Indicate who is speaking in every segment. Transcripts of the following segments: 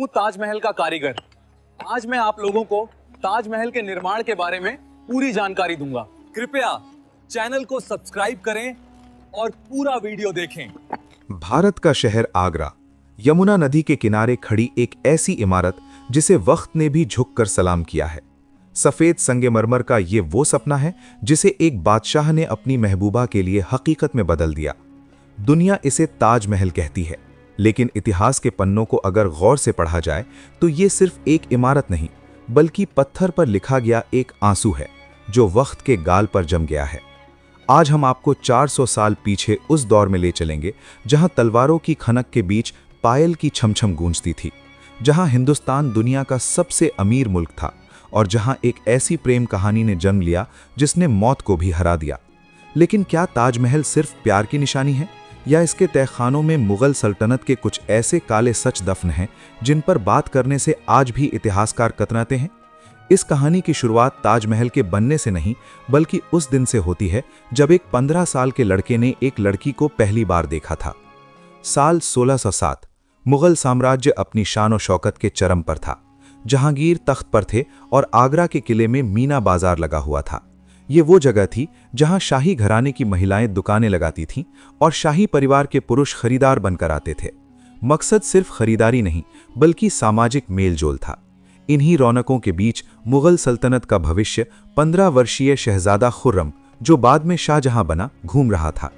Speaker 1: हूँ ताजमहल का कारीगर। आज मैं आप लोगों को ताजमहल के निर्माण के बारे में पूरी जानकारी दूंगा। कृपया चैनल को सब्सक्राइब करें और पूरा वीडियो देखें।
Speaker 2: भारत का शहर आगरा यमुना नदी के किनारे खड़ी एक ऐसी इमारत जिसे वक्त ने भी झुककर सलाम किया है। सफेद संगमरमर का ये वो सपना है जिसे एक बादशाह ने अपनी महबूबा के लिए हकीकत में बदल दिया। दुनिया इसे ताजमहल कहती है, लेकिन इतिहास के पन्नों को अगर गौर से पढ़ा जाए तो ये सिर्फ एक इमारत नहीं बल्कि पत्थर पर लिखा गया एक आंसू है जो वक्त के गाल पर जम गया है। आज हम आपको 400 साल पीछे उस दौर में ले चलेंगे जहां तलवारों की खनक के बीच पायल की छमछम गूंजती थी, जहां हिंदुस्तान दुनिया का सबसे अमीर मुल्क था और जहां एक ऐसी प्रेम कहानी ने जन्म लिया जिसने मौत को भी हरा दिया। लेकिन क्या ताजमहल सिर्फ प्यार की निशानी है या इसके तहखानों में मुगल सल्तनत के कुछ ऐसे काले सच दफन हैं जिन पर बात करने से आज भी इतिहासकार कतराते हैं? इस कहानी की शुरुआत ताजमहल के बनने से नहीं बल्कि उस दिन से होती है जब एक 15 साल के लड़के ने एक लड़की को पहली बार देखा था। साल 1607 मुगल साम्राज्य अपनी शान और शौकत के चरम पर था। जहांगीर तख्त पर थे और आगरा के किले में मीना बाजार लगा हुआ था। ये वो जगह थी जहां शाही घराने की महिलाएं दुकानें लगाती थीं और शाही परिवार के पुरुष खरीदार बनकर आते थे। मकसद सिर्फ खरीदारी नहीं बल्कि सामाजिक मेलजोल था। इन्हीं रौनकों के बीच मुगल सल्तनत का भविष्य 15 वर्षीय शहजादा खुर्रम, जो बाद में शाहजहां बना, घूम रहा था।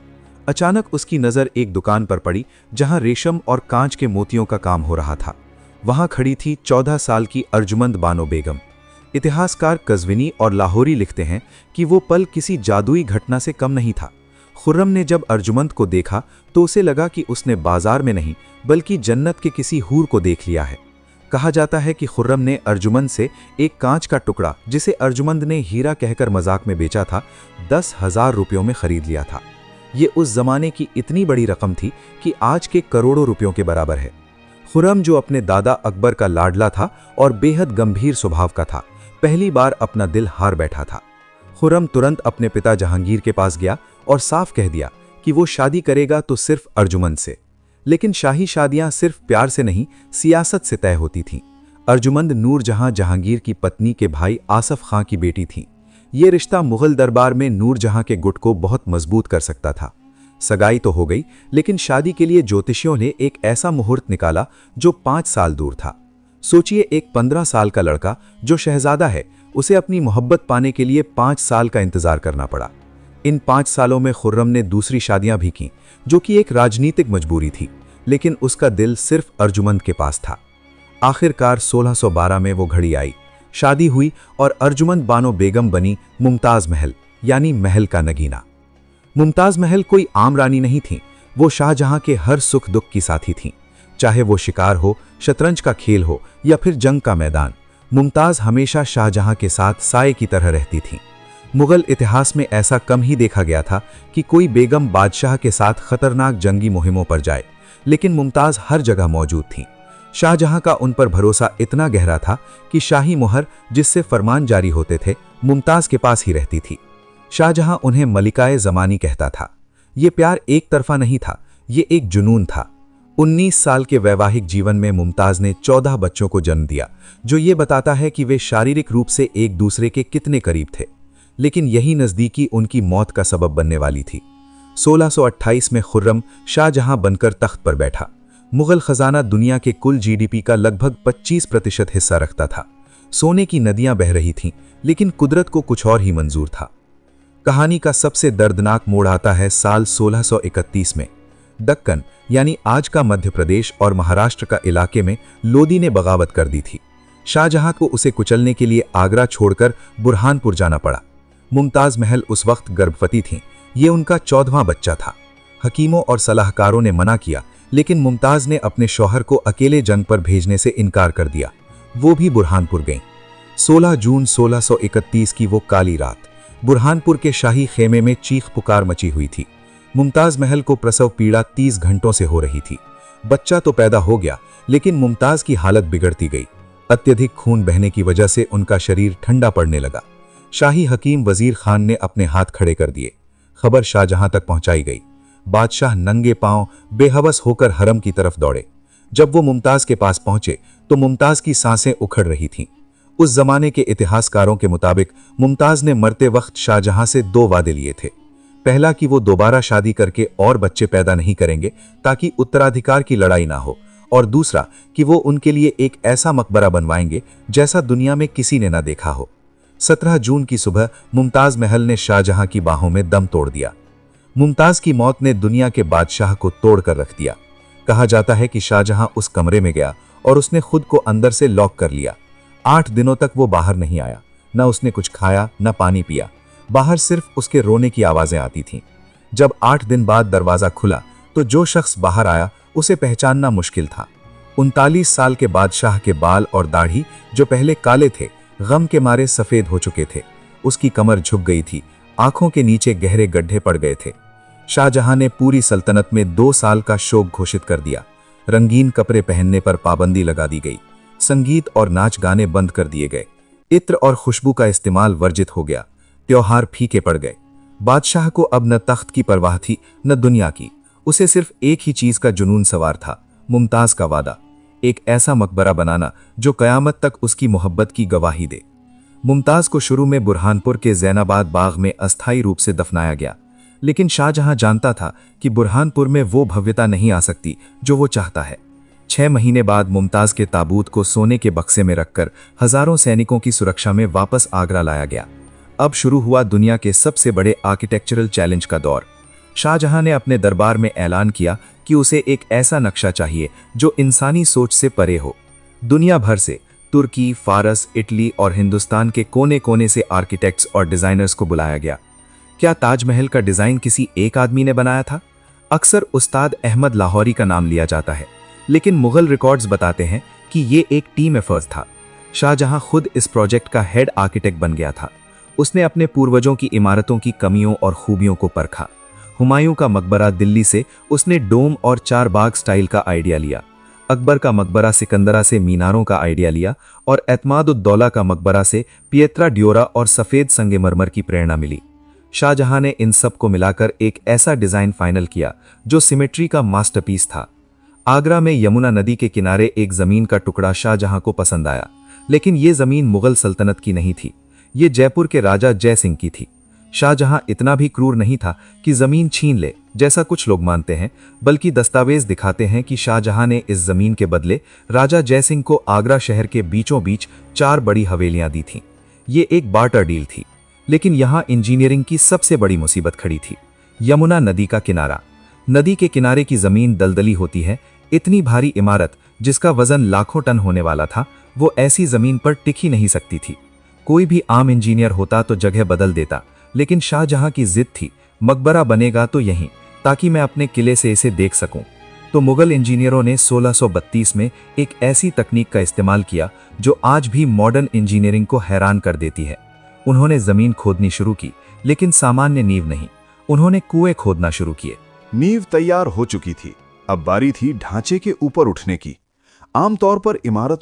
Speaker 2: अचानक उसकी नज़र एक दुकान पर पड़ी जहां रेशम और कांच के मोतियों का काम हो रहा था। वहां खड़ी थी 14 साल की अर्जुमंद बानो बेगम। इतिहासकार कज़विनी और लाहौरी लिखते हैं कि वो पल किसी जादुई घटना से कम नहीं था। खुर्रम ने जब अर्जुमंद को देखा तो उसे लगा कि उसने बाजार में नहीं बल्कि जन्नत के किसी हूर को देख लिया है। कहा जाता है कि खुर्रम ने अर्जुमंद से एक कांच का टुकड़ा, जिसे अर्जुमंद ने हीरा कहकर मजाक में बेचा था, 10,000 रुपयों में खरीद लिया था। ये उस जमाने की इतनी बड़ी रकम थी कि आज के करोड़ों रुपयों के बराबर है। खुर्रम, जो अपने दादा अकबर का लाडला था और बेहद गंभीर स्वभाव का था, पहली बार अपना दिल हार बैठा था। खुर्रम तुरंत अपने पिता जहांगीर के पास गया और साफ कह दिया कि वो शादी करेगा तो सिर्फ अर्जुमंद से। लेकिन शाही शादियां सिर्फ प्यार से नहीं, सियासत से तय होती थीं। अर्जुमंद नूरजहां जहांगीर की पत्नी के भाई आसफ खां की बेटी थी। ये रिश्ता मुगल दरबार में नूरजहां के गुट को बहुत मजबूत कर सकता था। सगाई तो हो गई, लेकिन शादी के लिए ज्योतिषियों ने एक ऐसा मुहूर्त निकाला जो 5 साल दूर था। सोचिए, एक 15 साल का लड़का जो शहजादा है, उसे अपनी मोहब्बत पाने के लिए 5 साल का इंतजार करना पड़ा। इन 5 सालों में खुर्रम ने दूसरी शादियां भी की, जो कि एक राजनीतिक मजबूरी थी, लेकिन उसका दिल सिर्फ अर्जुमंद के पास था। आखिरकार 1612 में वो घड़ी आई, शादी हुई और अर्जुमंद बानो बेगम बनी मुमताज महल, यानी महल का नगीना। मुमताज महल कोई आम रानी नहीं थी, वो शाहजहां के हर सुख दुख की साथी थीं। चाहे वो शिकार हो, शतरंज का खेल हो या फिर जंग का मैदान, मुमताज हमेशा शाहजहां के साथ साए की तरह रहती थीं। मुगल इतिहास में ऐसा कम ही देखा गया था कि कोई बेगम बादशाह के साथ खतरनाक जंगी मुहिमों पर जाए, लेकिन मुमताज हर जगह मौजूद थीं। शाहजहां का उन पर भरोसा इतना गहरा था कि शाही मुहर, जिससे फरमान जारी होते थे, मुमताज के पास ही रहती थी। शाहजहां उन्हें मलिकाए ज़मानी कहता था। ये प्यार एक तरफा नहीं था, ये एक जुनून था। 19 साल के वैवाहिक जीवन में मुमताज ने 14 बच्चों को जन्म दिया, जो ये बताता है कि वे शारीरिक रूप से एक दूसरे के कितने करीब थे। लेकिन यही नज़दीकी उनकी मौत का सबब बनने वाली थी। 1628 में खुर्रम शाहजहां बनकर तख्त पर बैठा। मुगल खजाना दुनिया के कुल जीडीपी का लगभग 25% हिस्सा रखता था। सोने की नदियां बह रही थीं, लेकिन कुदरत को कुछ और ही मंजूर था। कहानी का सबसे दर्दनाक मोड़ आता है साल 1631 में। दक्कन, यानी आज का मध्य प्रदेश और महाराष्ट्र का इलाके में, लोदी ने बगावत कर दी थी। शाहजहां को उसे कुचलने के लिए आगरा छोड़कर बुरहानपुर जाना पड़ा। मुमताज महल उस वक्त गर्भवती थीं। ये उनका 14वां बच्चा था। हकीमों और सलाहकारों ने मना किया, लेकिन मुमताज ने अपने शौहर को अकेले जंग पर भेजने से इनकार कर दिया। वो भी बुरहानपुर गईं। 16 जून 1631 की वो काली रात बुरहानपुर के शाही खेमे में चीख पुकार मची हुई थी। मुमताज महल को प्रसव पीड़ा 30 घंटों से हो रही थी। बच्चा तो पैदा हो गया, लेकिन मुमताज की हालत बिगड़ती गई। अत्यधिक खून बहने की वजह से उनका शरीर ठंडा पड़ने लगा। शाही हकीम वजीर खान ने अपने हाथ खड़े कर दिए। खबर शाहजहां तक पहुंचाई गई। बादशाह नंगे पांव बेहवस होकर हरम की तरफ दौड़े। जब वो मुमताज के पास पहुंचे तो मुमताज की सांसें उखड़ रही थीं। उस जमाने के इतिहासकारों के मुताबिक मुमताज ने मरते वक्त शाहजहां से 2 वादे लिए थे। पहला कि वो दोबारा शादी करके और बच्चे पैदा नहीं करेंगे ताकि उत्तराधिकार की लड़ाई ना हो, और दूसरा कि वो उनके लिए एक ऐसा मकबरा बनवाएंगे जैसा दुनिया में किसी ने ना देखा हो। 17 जून की सुबह मुमताज महल ने शाहजहां की बाहों में दम तोड़ दिया। मुमताज की मौत ने दुनिया के बादशाह को तोड़ कर रख दिया। कहा जाता है कि शाहजहां उस कमरे में गया और उसने खुद को अंदर से लॉक कर लिया। 8 दिनों तक वो बाहर नहीं आया, न उसने कुछ खाया न पानी पिया। बाहर सिर्फ उसके रोने की आवाजें आती थीं। जब 8 दिन बाद दरवाजा खुला तो जो शख्स बाहर आया उसे पहचानना मुश्किल था। 39 साल के बादशाह के बाल और दाढ़ी जो पहले काले थे, गम के मारे सफेद हो चुके थे। उसकी कमर झुक गई थी, आंखों के नीचे गहरे गड्ढे पड़ गए थे। शाहजहां ने पूरी सल्तनत में 2 साल का शोक घोषित कर दिया। रंगीन कपड़े पहनने पर पाबंदी लगा दी गई। संगीत और नाच गाने बंद कर दिए गए। इत्र और खुशबू का इस्तेमाल वर्जित हो गया। त्योहार फीके पड़ गए। बादशाह को अब न तख्त की परवाह थी न दुनिया की। उसे सिर्फ एक ही चीज का जुनून सवार था, मुमताज का वादा, एक ऐसा मकबरा बनाना जो कयामत तक उसकी मोहब्बत की गवाही दे। मुमताज को शुरू में बुरहानपुर के जैनाबाद बाग में अस्थायी रूप से दफनाया गया, लेकिन शाहजहां जानता था कि बुरहानपुर में वो भव्यता नहीं आ सकती जो वो चाहता है। 6 महीने बाद मुमताज के ताबूत को सोने के बक्से में रखकर हजारों सैनिकों की सुरक्षा में वापस आगरा लाया गया। अब शुरू हुआ दुनिया के सबसे बड़े आर्किटेक्चरल चैलेंज का दौर। शाहजहां ने अपने दरबार में ऐलान किया कि उसे एक ऐसा नक्शा चाहिए जो इंसानी सोच से परे हो। दुनिया भर से तुर्की, फारस, इटली और हिंदुस्तान के कोने कोने से आर्किटेक्ट्स और डिजाइनर्स को बुलाया गया। क्या ताजमहल का डिजाइन किसी एक आदमी ने बनाया था? अक्सर उस्ताद अहमद लाहौरी का नाम लिया जाता है, लेकिन मुगल रिकॉर्ड्स बताते हैं कि ये एक टीम एफर्ट था। शाहजहां खुद इस प्रोजेक्ट का हेड आर्किटेक्ट बन गया था। उसने अपने पूर्वजों की इमारतों की कमियों और खूबियों को परखा। हुमायूं का मकबरा दिल्ली से उसने डोम और 4 बाग स्टाइल का आइडिया लिया। अकबर का मकबरा सिकंदरा से मीनारों का आइडिया लिया और एतमाद-उद-दौला का मकबरा से पिएत्रा ड्योरा और सफेद संगमरमर की प्रेरणा मिली। शाहजहां ने इन सब को मिलाकर एक ऐसा डिजाइन फाइनल किया जो सिमेट्री का मास्टरपीस था। आगरा में यमुना नदी के किनारे एक जमीन का टुकड़ा शाहजहां को पसंद आया, लेकिन ये जमीन मुगल सल्तनत की नहीं थी, ये जयपुर के राजा जय सिंह की थी। शाहजहां इतना भी क्रूर नहीं था कि जमीन छीन ले, जैसा कुछ लोग मानते हैं, बल्कि दस्तावेज दिखाते हैं कि शाहजहां ने इस जमीन के बदले राजा जय सिंह को आगरा शहर के बीचों बीच 4 बड़ी हवेलियां दी थीं। ये एक बार्टर डील थी, लेकिन यहां इंजीनियरिंग की सबसे बड़ी मुसीबत खड़ी थी। यमुना नदी का किनारा। नदी के किनारे की जमीन दलदली होती है। इतनी भारी इमारत जिसका वजन लाखों टन होने वाला था, वो ऐसी जमीन पर टिक ही नहीं सकती थी। कोई भी आम इंजीनियर होता तो जगह बदल देता, लेकिन शाहजहां की जिद थी, मकबरा बनेगा तो यहीं, ताकि मैं अपने किले से इसे देख सकूं। तो मुगल इंजीनियरों ने 1632 में एक ऐसी तकनीक का इस्तेमाल किया जो आज भी मॉडर्न इंजीनियरिंग को हैरान कर देती है। उन्होंने जमीन खोदनी शुरू की, लेकिन सामान्य नींव नहीं, उन्होंने कुएं खोदना शुरू किए।
Speaker 3: नींव तैयार हो चुकी थी, अब बारी थी ढांचे के ऊपर उठने की। आमतौर पर इमारत